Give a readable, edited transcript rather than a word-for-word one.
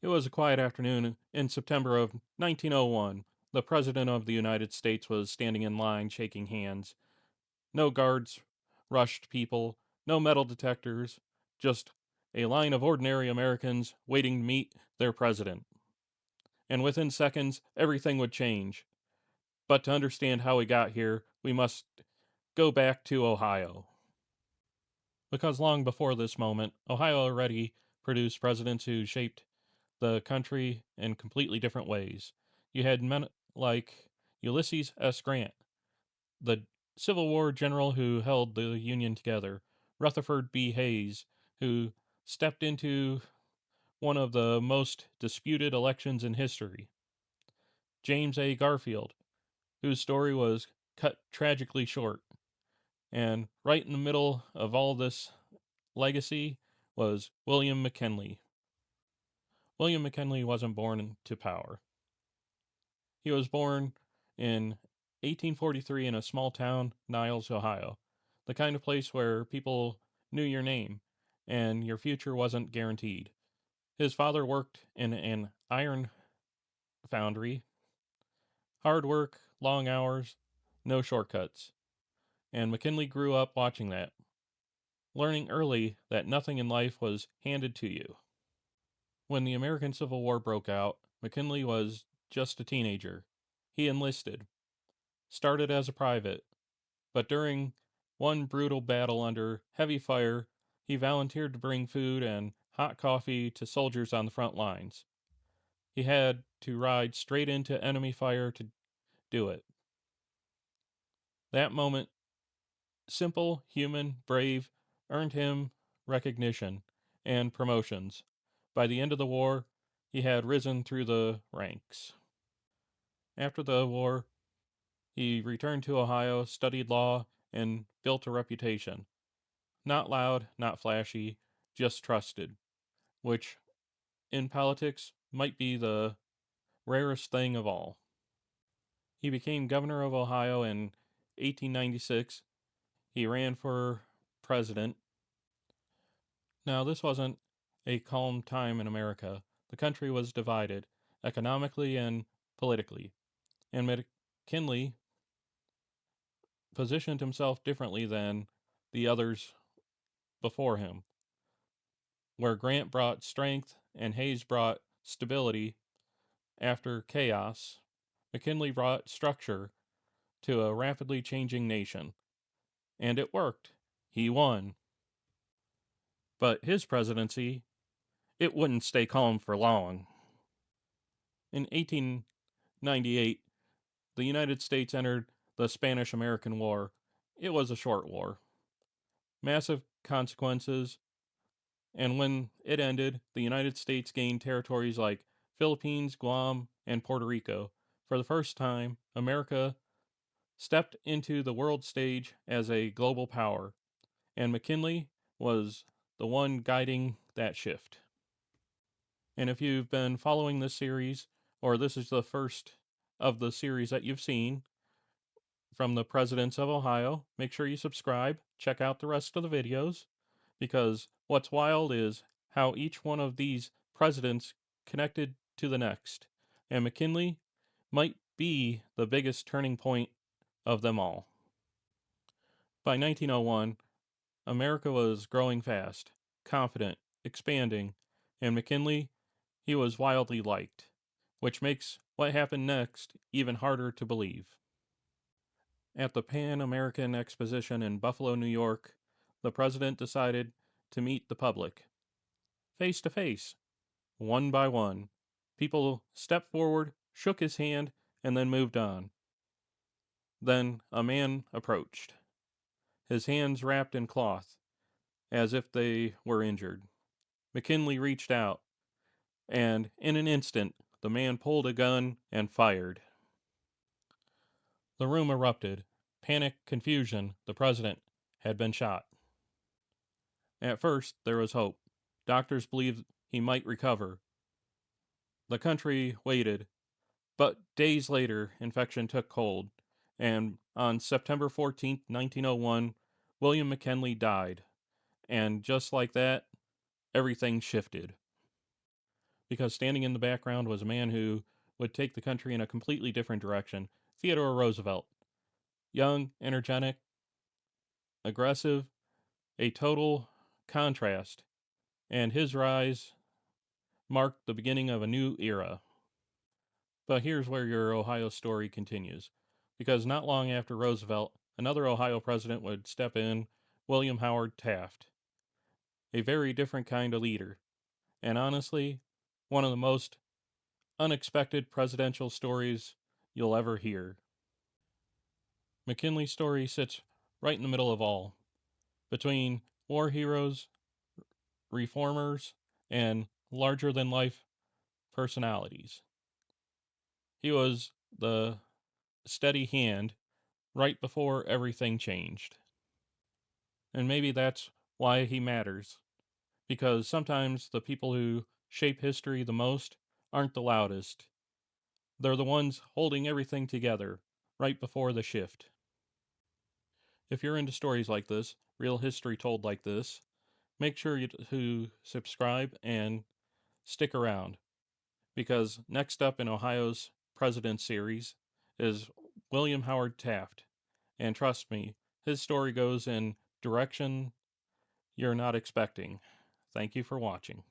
It was a quiet afternoon in September of 1901. The President of the United States was standing in line, shaking hands. No guards rushed people, no metal detectors, just a line of ordinary Americans waiting to meet their president. And within seconds, everything would change. But to understand how we got here, we must go back to Ohio. Because long before this moment, Ohio already produced presidents who shaped the country in completely different ways. You had men like Ulysses S. Grant, the Civil War general who held the Union together, Rutherford B. Hayes, who stepped into one of the most disputed elections in history, James A. Garfield, whose story was cut tragically short. And right in the middle of all this legacy was William McKinley. William McKinley wasn't born into power. He was born in 1843 in a small town, Niles, Ohio, the kind of place where people knew your name and your future wasn't guaranteed. His father worked in an iron foundry, hard work, long hours, no shortcuts, and McKinley grew up watching that, learning early that nothing in life was handed to you. When the American Civil War broke out, McKinley was just a teenager. He enlisted, started as a private, but during one brutal battle under heavy fire, he volunteered to bring food and hot coffee to soldiers on the front lines. He had to ride straight into enemy fire to do it. That moment, simple, human, brave, earned him recognition and promotions. By the end of the war, he had risen through the ranks. After the war, he returned to Ohio, studied law, and built a reputation. Not loud, not flashy, just trusted, which in politics might be the rarest thing of all. He became governor of Ohio in 1896. He ran for president. Now, this wasn't a calm time in America. The country was divided economically and politically, and McKinley positioned himself differently than the others before him. Where Grant brought strength and Hayes brought stability after chaos, McKinley brought structure to a rapidly changing nation. And it worked. He won. But his presidency, it wouldn't stay calm for long. In 1898, the United States entered the Spanish American War. It was a short war. Massive consequences, and when it ended, the United States gained territories like Philippines, Guam, and Puerto Rico. For the first time, America stepped into the world stage as a global power, and McKinley was the one guiding that shift. And if you've been following this series, or this is the first of the series that you've seen from the presidents of Ohio, make sure you subscribe, check out the rest of the videos, because what's wild is how each one of these presidents connected to the next. And McKinley might be the biggest turning point of them all. By 1901, America was growing fast, confident, expanding, and McKinley, he was wildly liked, which makes what happened next even harder to believe. At the Pan-American Exposition in Buffalo, New York, the president decided to meet the public, face to face, one by one. People stepped forward, shook his hand, and then moved on. Then a man approached, his hands wrapped in cloth, as if they were injured. McKinley reached out, and in an instant, the man pulled a gun and fired. The room erupted. Panic, confusion. The president had been shot. At first, there was hope. Doctors believed he might recover. The country waited, but days later, infection took hold, and on September 14th, 1901, William McKinley died. And just like that, everything shifted. because standing in the background was a man who would take the country in a completely different direction. Theodore Roosevelt. Young, energetic, aggressive, a total contrast, and his rise marked the beginning of a new era. But here's where your Ohio story continues. Because not long after Roosevelt, another Ohio president would step in, William Howard Taft. A very different kind of leader. And honestly, one of the most unexpected presidential stories you'll ever hear. McKinley's story sits right in the middle of all, between war heroes, reformers, and larger than life personalities. He was the steady hand right before everything changed. And maybe that's why he matters, because sometimes the people who shape history the most aren't the loudest. They're the ones holding everything together right before the shift. If you're into stories like this, real history told like this, make sure to subscribe and stick around, because next up in Ohio's President series is William Howard Taft. And trust me, his story goes in direction you're not expecting. Thank you for watching.